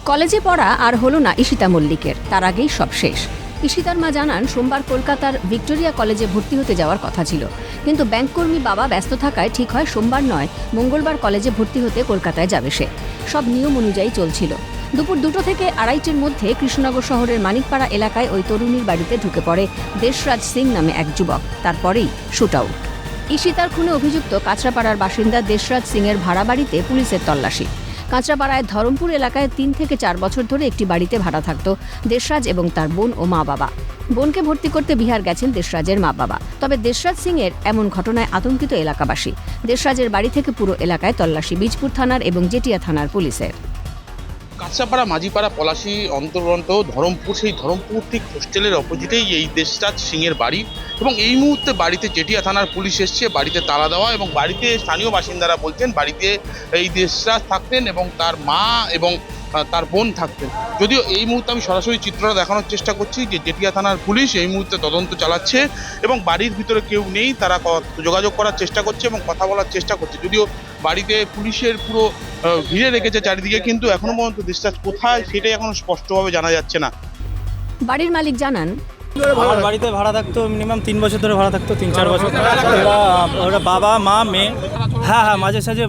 কলেজে পড়া আর হলো না ঈশিতা মল্লিকের, তার আগেই সব শেষ। ঈশিতার মা জানান, সোমবার কলকাতার ভিক্টোরিয়া কলেজে ভর্তি হতে যাওয়ার কথা ছিল, কিন্তু ব্যাংককর্মী বাবা ব্যস্ত থাকায় ঠিক হয় সোমবার নয় মঙ্গলবার কলেজে ভর্তি হতে কলকাতায় যাবে সে। সব নিয়ম অনুযায়ী চলছিল। দুপুর 2টো থেকে 2:30-র মধ্যে কৃষ্ণনগর শহরের মানিকপাড়া এলাকায় ওই তরুণীর বাড়িতে ঢুকে পড়ে দেশরাজ সিং নামে এক যুবক। তারপরেই শুট আউট। ঈশিতার খুনে অভিযুক্ত কাঁচরাপাড়ার বাসিন্দা দেশরাজ সিংয়ের ভাড়া বাড়িতে পুলিশের তল্লাশি। কাঁচরাপাড়ায় ধরমপুর এলাকায় 3 থেকে 4 বছর ধরে একটি বাড়িতে ভাড়া থাকত দেশরাজ এবং তার বোন ও মা বাবা। বোনকে ভর্তি করতে বিহার গেছেন দেশরাজের মা বাবা। তবে দেশরাজ সিংয়ের এমন ঘটনায় আতঙ্কিত এলাকাবাসী। দেশরাজের বাড়ি থেকে পুরো এলাকায় তল্লাশি বীজপুর থানার এবং জেটিয়া থানার পুলিশের। কাঁচরাপাড়া, মাঝিপাড়া, পলাশী অন্তর্গত ধরমপুর, সেই ধরমপুর ঠিক হোস্টেলের অপোজিটেই এই দেশরাজ সিংয়ের বাড়ি এবং এই মুহূর্তে বাড়িতে জেটিয়া থানার পুলিশ এসছে বাড়িতে তালা দেওয়া। এবং বাড়িতে স্থানীয় বাসিন্দারা বলছেন বাড়িতে এই দেশরাজ থাকতেন এবং তার মা এবং তার বোন থাকতেন। যদিও এই মুহূর্তে আমি সরাসরি চিত্রটা দেখানোর চেষ্টা করছি যে জেটিয়া থানার পুলিশ এই মুহূর্তে তদন্ত চালাচ্ছে এবং বাড়ির ভিতরে কেউ নেই, তারা যোগাযোগ করার চেষ্টা করছে এবং কথা বলার চেষ্টা করছে। যদিও বাড়িতে পুলিশের পুরো ঘিরে রেখেছে চারিদিকে, কিন্তু এখনো পর্যন্ত দেশরাজ কোথায় সেটাই এখনো স্পষ্টভাবে জানা যাচ্ছে না। বাড়ির মালিক জানান, আমার বাড়িতে ভাড়া থাকতো মিনিমাম 3 বছর ধরে ভাড়া থাকতো, 3-4 বছর। ওরা বাবা মা মেয়ে। হ্যাঁ, মাঝে সাঝে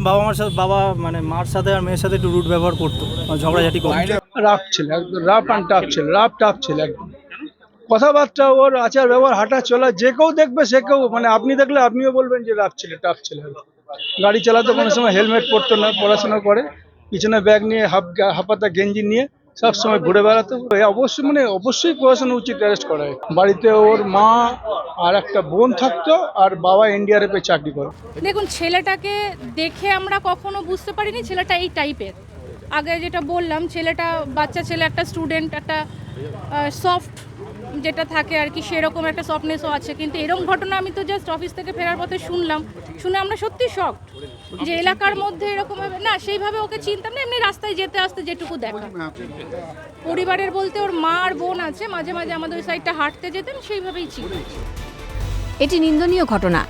মার সাথে আর মেয়ের সাথে একটু রুট ব্যবহার করতো, ঝগড়াঝাটি করতো। রাফ ছিল, একদম রাফ অ্যান্ড টাফ ছিল, রাফ টাফ ছিল একদম। কথাবার্তা, ওর আচার ব্যবহার, হাঁটা চলা, যে কেউ দেখবে সে কেউ আপনি দেখলে আপনিও বলবেন যে রাফ ছিল, টাফ ছিল। গাড়ি চালাতে কোনো সময় হেলমেট পরতো না, পড়াশোনা করে পিছনে ব্যাগ নিয়ে হাফাতা গেঞ্জি নিয়ে সব সময় ঘুরে বেড়াতো। অবশ্যই প্রশাসন উচিত অ্যারেস্ট করা হয়। বাড়িতে ওর মা আর একটা বোন থাকতো, আর বাবা NDRF এ চাকরি করে। দেখুন, ছেলেটাকে দেখে আমরা কখনো বুঝতে পারিনি ছেলেটা এই টাইপের। আগে যেটা বললাম, ছেলেটা বাচ্চা ছেলে, একটা স্টুডেন্ট, একটা সফট যেটা থাকে আর কি, সেরকম একটা সফটনেসও আছে। কিন্তু এরকম ঘটনা আমি তো জাস্ট অফিস থেকে ফেরার পথে শুনে আমরা সত্যি শকড যে এলাকার মধ্যে এরকম হবে না। সেইভাবে ওকে চিনতাম না, এমনি রাস্তায় যেতে আসতে যেটুকু দেখা। পরিবারের বলতে ওর মা আর বোন আছে, মাঝে মাঝে আমাদের ওই সাইডটা হাঁটতে যেতেন, সেইভাবেই ছিল। এটি নিন্দনীয় ঘটনা,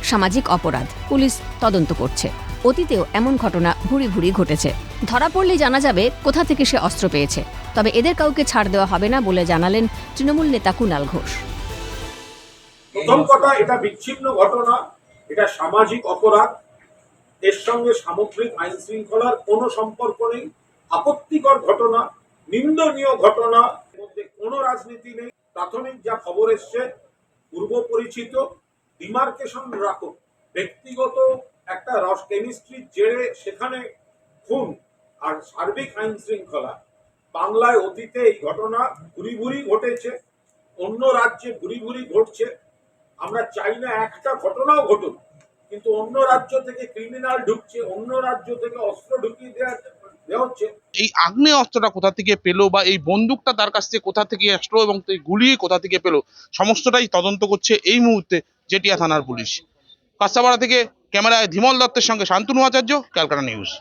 সামাজিক অপরাধ। পুলিশ তদন্ত করছে। অতীতেও এমন ঘটনা ভুরি ভুরি ঘটেছে। ধরা পড়লেই জানা যাবে কোথা থেকে সে অস্ত্র পেয়েছে। তবে এদের কাউকে ছাড় দেওয়া হবে না বলে জানালেন তৃণমূল নেতা কুণাল ঘোষ। প্রথম কথা, এটা বিচ্ছিন্ন ঘটনা, এটা সামাজিক অপরাধ, এর সঙ্গে সামগ্রিক আইন শৃঙ্খলার কোনো সম্পর্ক নেই। আপত্তিকর ঘটনা, নিন্দনীয় ঘটনা, এর মধ্যে কোনো রাজনীতি নেই। প্রাথমিক যা খবর এসছে, পূর্ব পরিচিত, ডিমার্কেশন রাখো, ব্যক্তিগত একটা কেমিস্ট্রির জেরে সেখানে খুন, আর সার্বিক আইন শৃঙ্খলা। বাংলায় অতীতে এই ঘটনা ভুরি ভুরি ঘটেছে, অন্য রাজ্যে ভুরি ভুরি ঘটছে। আমরা চাই না একটা ঘটনাও ঘটুক, কিন্তু অন্য রাজ্য থেকে ক্রিমিনাল ঢুকছে, অন্য রাজ্য থেকে অস্ত্র ঢুকিয়ে দেওয়া হচ্ছে। এই আগ্নেয় অস্ত্রটা কোথা থেকে পেলো বা এই বন্দুকটা তার কাছ থেকে কোথা থেকে আসলো এবং এই গুলি কোথা থেকে পেলো, সমস্তটাই তদন্ত করছে এই মুহূর্তে জেটিয়া থানার পুলিশ। কাঁচরাপাড়া থেকে ক্যামেরায় ধীমল দত্তের সঙ্গে শান্তনু আচার্য, ক্যালকাটা নিউজ।